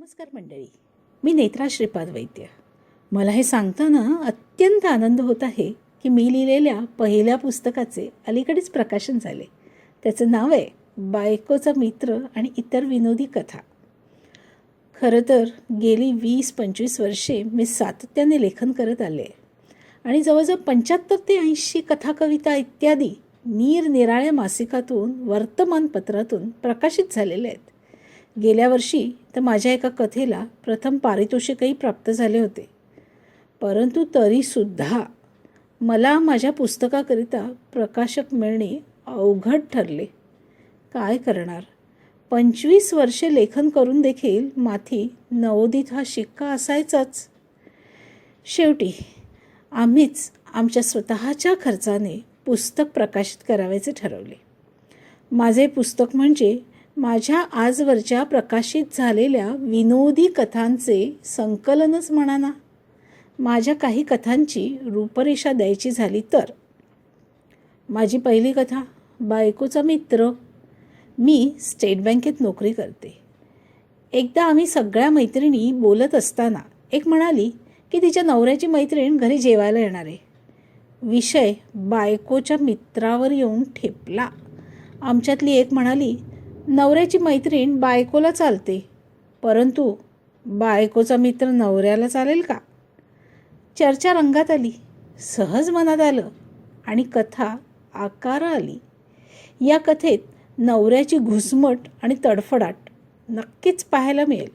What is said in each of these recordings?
नमस्कार मंडळी, मी नेत्रा श्रीपाद वैद्य. मला हे सांगताना अत्यंत आनंद होत आहे की मी लिहिलेल्या पहिल्या पुस्तकाचे अलीकडेच प्रकाशन झाले. त्याचं नाव आहे बायकोचा मित्र आणि इतर विनोदी कथा. खरं तर गेली 20-25 वर्षे मी सातत्याने लेखन करत आले आणि जवळजवळ 75 ते 80 कथा, कविता इत्यादी निरनिराळ्या मासिकातून, वर्तमानपत्रातून प्रकाशित झालेले आहेत. गेल्या वर्षी तर माझ्या एका कथेला प्रथम पारितोषिकही प्राप्त झाले होते. परंतु तरीसुद्धा मला माझ्या पुस्तकाकरिता प्रकाशक मिळणे अवघड ठरले. काय करणार, 25 वर्षे लेखन करून देखील माथी नवोदित हा शिक्का असायचाच. शेवटी आम्हीच आमच्या स्वतःच्या खर्चाने पुस्तक प्रकाशित करावयाचे ठरवले. माझे पुस्तक म्हणजे माझ्या आजवरच्या प्रकाशित झालेल्या विनोदी कथांचे संकलनच म्हणा ना. माझ्या काही कथांची रूपरेषा द्यायची झाली तर माझी पहिली कथा, बायकोचा मित्र. मी स्टेट बँकेत नोकरी करते. एकदा आम्ही सगळ्या मैत्रिणी बोलत असताना एक म्हणाली की तिच्या नवऱ्याची मैत्रीण घरी जेवायला येणार आहे. विषय बायकोच्या मित्रावर येऊन ठेपला. आमच्यातली एक म्हणाली, नवऱ्याची मैत्रीण बायकोला चालते, परंतु बायकोचा मित्र नवऱ्याला चालेल का? चर्चा रंगात आली, सहज मनात आलं आणि कथा आकारा आली. या कथेत नवऱ्याची घुसमट आणि तडफडाट नक्कीच पाहायला मिळेल.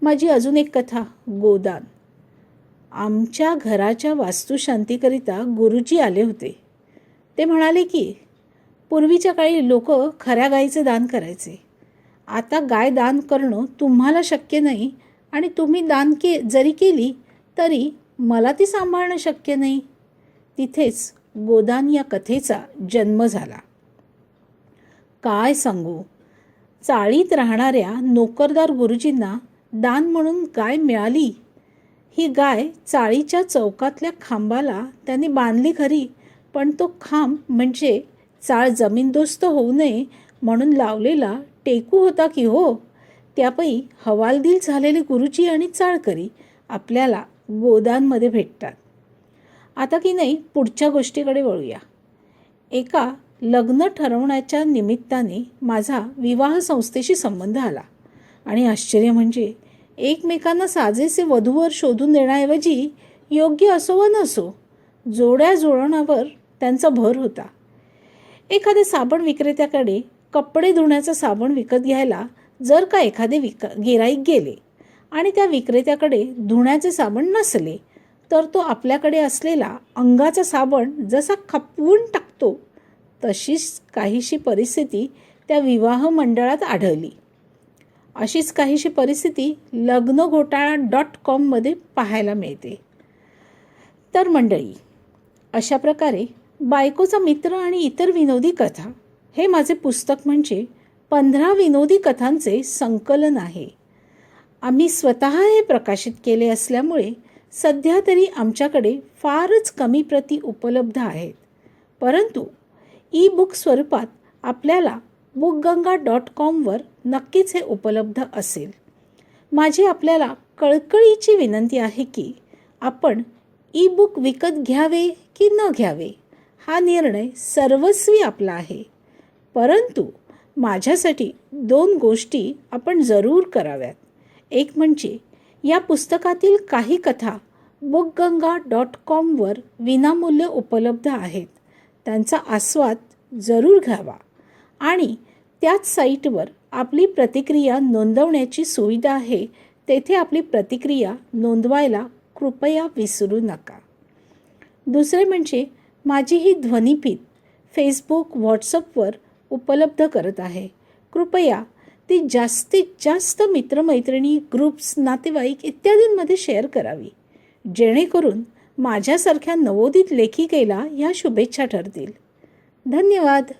माझी अजून एक कथा, गोदान. आमच्या घराच्या वास्तुशांतीकरिता गुरुजी आले होते. ते म्हणाले की पूर्वीच्या काळी लोक खऱ्या गायीचे दान करायचे. आता गाय दान करणं तुम्हाला शक्य नाही आणि तुम्ही दान जरी केली तरी मला ती सांभाळणं शक्य नाही. तिथेच गोदान या कथेचा जन्म झाला. काय सांगू, चाळीत राहणाऱ्या नोकरदार गुरुजींना दान म्हणून गाय मिळाली. ही गाय चाळीच्या चौकातल्या खांबाला त्यांनी बांधली खरी, पण तो खांब म्हणजे चाळ जमीनदोस्त होऊ नये म्हणून लावलेला टेकू होता की हो. त्यापैकी हवालदिल झालेले गुरुजी आणि चाळकरी आपल्याला गोदानमध्ये भेटतात. आता की नाही, पुढच्या गोष्टीकडे वळूया. एका लग्न ठरवण्याच्या निमित्ताने माझा विवाह संस्थेशी संबंध आला आणि आश्चर्य म्हणजे एकमेकांना साजेसे वधूवर शोधून देण्याऐवजी योग्य असो वा नसो, जोड्या जुळवण्यावर त्यांचा भर होता. एखाद्या साबण विक्रेत्याकडे कपडे धुण्याचा साबण विकत घ्यायला जर का एखादे गिराईक गेले आणि त्या विक्रेत्याकडे धुण्याचे साबण नसले तर तो आपल्याकडे असलेला अंगाचा साबण जसा खपवून टाकतो, तशीच काहीशी परिस्थिती त्या विवाह मंडळात आढळली. अशीच काहीशी परिस्थिती लग्नघोटाळा.com मध्ये पाहायला मिळते. तर मंडळी, अशा प्रकारे बायकोचा मित्र आणि इतर विनोदी कथा हे माझे पुस्तक म्हणजे 15 विनोदी कथांचे संकलन आहे. आम्ही स्वतः हे प्रकाशित केले असल्यामुळे सध्या तरी आमच्याकडे फारच कमी प्रती उपलब्ध आहेत. परंतु ई-बुक स्वरूपात आपल्याला bookganga.com वर नक्कीच हे उपलब्ध असेल. माझी आपल्याला कळकळीची विनंती आहे की आपण ई-बुक विकत घ्यावे की न घ्यावे हा निर्णय सर्वस्वी आपला आहे. परंतु माझ्यासाठी 2 गोष्टी आपण जरूर कराव्यात. एक म्हणजे या पुस्तकातील काही कथा bookganga.com वर विनामूल्य उपलब्ध आहेत, त्यांचा आस्वाद जरूर घ्यावा आणि त्याच साईटवर आपली प्रतिक्रिया नोंदवण्याची सुविधा आहे. तेथे आपली प्रतिक्रिया नोंदवायला कृपया विसरू नका. दुसरे म्हणजे माझी ही ध्वनिफीत फेसबुक, व्हॉट्सअपवर उपलब्ध करत आहे. कृपया ती जास्तीत जास्त मित्रमैत्रिणी, ग्रुप्स, नातेवाईक इत्यादींमध्ये शेअर करावी, जेणेकरून माझ्यासारख्या नवोदित लेखिकेला ह्या शुभेच्छा ठरतील. धन्यवाद.